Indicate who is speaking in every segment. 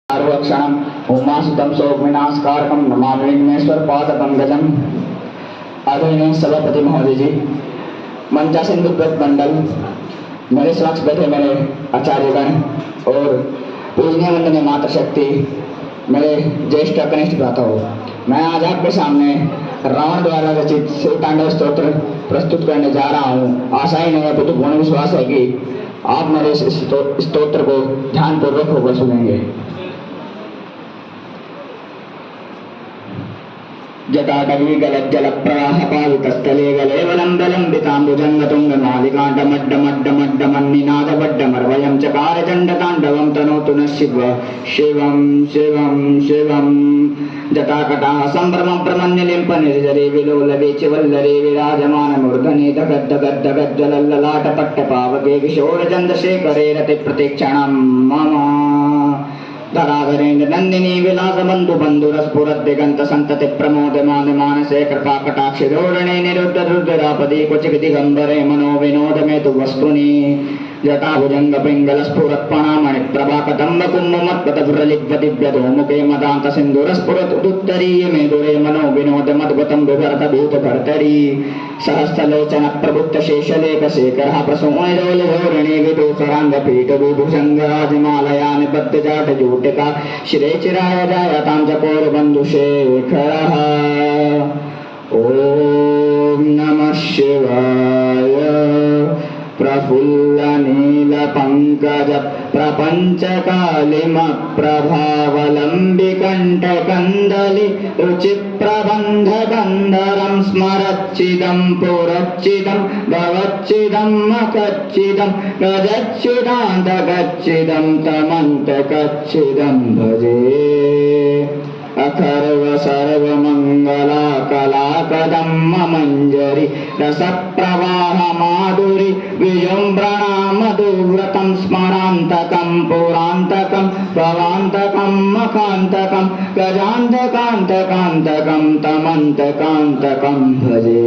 Speaker 1: क्षणम उमासुतम शोकविनाशकारकम नमामि विघ्नेश्वर पादपंकजम। आदरणीय सभापति महोदय जी, मंचासीन विद्वत मंडल, मेरे समक्ष बैठे मेरे आचार्यगण और पूजनीय वंदनीय मातृशक्ति, मेरे ज्येष्ठ कनिष्ठ भ्राताओं, मैं आज आपके सामने रावण द्वारा रचित शिवतांडव स्तोत्र प्रस्तुत करने जा रहा हूँ। आशा ही नहीं है तो पूर्ण विश्वास है कि आप मेरे इस स्तोत्र को ध्यानपूर्वक होकर सुनेंगे। जटाटवी गलज्जल प्रवाह पावितस्थले गलेवलम्बलम्बिताम्बुजङ्गतुङ्गमालिकाण्डमड्डमड्डमड्डमन्निनादवड्डमर्वयं चकार चण्डताण्डवं तनोतु नः शिवं शिवं शिवं। जटाकटाः सम्भ्रमं प्रमन्यलिम्पनिर्झरे विलोलवीचिवल्लरे विराजमानमूर्धनि दगद्दगद्दगज्ज्वलल्ललाटपट्टपावके किशोरचन्द्रशेखरे रतिप्रतीक्षणं मम। धराधरेन्द्र नंदिनी विलास बंधु बंधुरस्फुरद्दिगंत संतति प्रमोदमान मानसे कृपा कटाक्ष धोरणे निरुद्ध रुद्रापदी कुचिक दिगंबरे मनो विनोद में तु वस्तुनि। जटाभुजंग पिंगल स्फुरत्पणामणि प्रभा कदम्ब कुंभ मत्पथ दिव्यधो मुखे मदांत सिंधुर स्फुरत उदुत्तरीय मेदुरे मनो विनोद मद्गतम विभरत भूत भर्तरी। सहस्रलोचन प्रबुद्ध शेषलेख शेखर प्रसूणिरोल धोरणे विदूसरांग पीठ विभुषंग राजमालया निबद्ध जाट जूटिका श्री चिराय जायतां चकोर बंधु शेखरः। ओम नमः शिवाय। प्रफुल्ल नील पंकज प्रपंच कालिम प्रभावलंबि कंठ कंदलि रुचि प्रबंध गंधरं स्मरच्चिदं पुरच्चिदं भवच्चिदं मखच्चिदं गजच्चिदान्त गच्चिदं तमन्त कच्चिदं भजे। अखर्व सर्वमंगला कलाकदम्म मंजरी रसप्रवाह माधुरी विजृंभणा मधुव्रतं स्मरान्तकं पुरान्तकं भवान्तकं मखान्तकं गजान्तकान्तकान्तकं तमन्तकान्तकं भजे।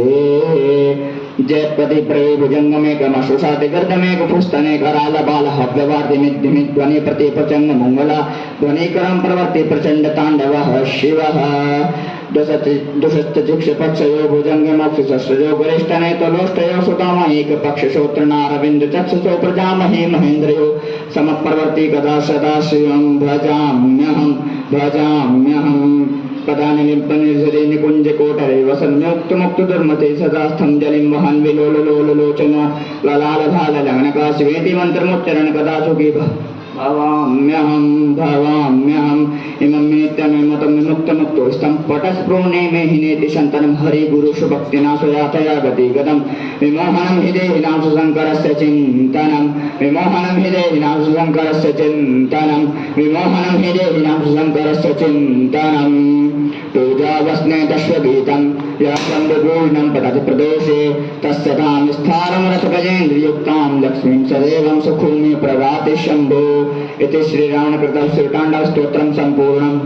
Speaker 1: जयपति प्रवे भुजंगमेकमशुषाति गर्दमेकपुस्तने कराल बाल हव्यवार्तिमिद्धिमि ध्वनि प्रति प्रचंड मंगला ध्वनिकरं प्रवर्ति प्रचंड तांडवः शिवः। दुषश्च पक्षयो भुजंगमक्षसस्रजो गरिष्ठने तलोष्टयो सुतामा एक पक्ष श्रोत्र नारविंद चक्षुषो प्रजामहे महेन्द्रयो समप्रवर्ति कदा सदा शिवं भजाम्यहं भजाम्यहं। पदानिलिम्पनिर्झरे निकुंज कोटरे वसन्मुक्त मुक्त दुर्मते सदास्थं जलिं वहन् विलोललोललोचनो ललाल भाल लग्नका शिवेति मंत्रमुच्चरण कदा सुखी भवाम्यहं भवाम्यहं। इमं नित्यमेमतं विमुक्तमुक्तो स्तं पटस्प्रोणे मे हिनेति शन्तनं हरि गुरु सुभक्तिना स्वयातया गति गतं। विमोहनं हि देहिनां सुशङ्करस्य चिन्तनं विमोहनं हि देहिनां सुशङ्करस्य चिन्तनं विमोहनं हि देहिनां सुशङ्करस्य चिन्तनं। पूजावस्ने दश्वगीतं यशम्भुपूर्णं पठति प्रदोषे तस्य तां स्थानं रथगजेन्द्रयुक्तां लक्ष्मीं सदैवं सुखूमि प्रभाति शम्भो। इति श्रीरावणकृतं शिवताण्डव स्तोत्रं सम्पूर्णम्।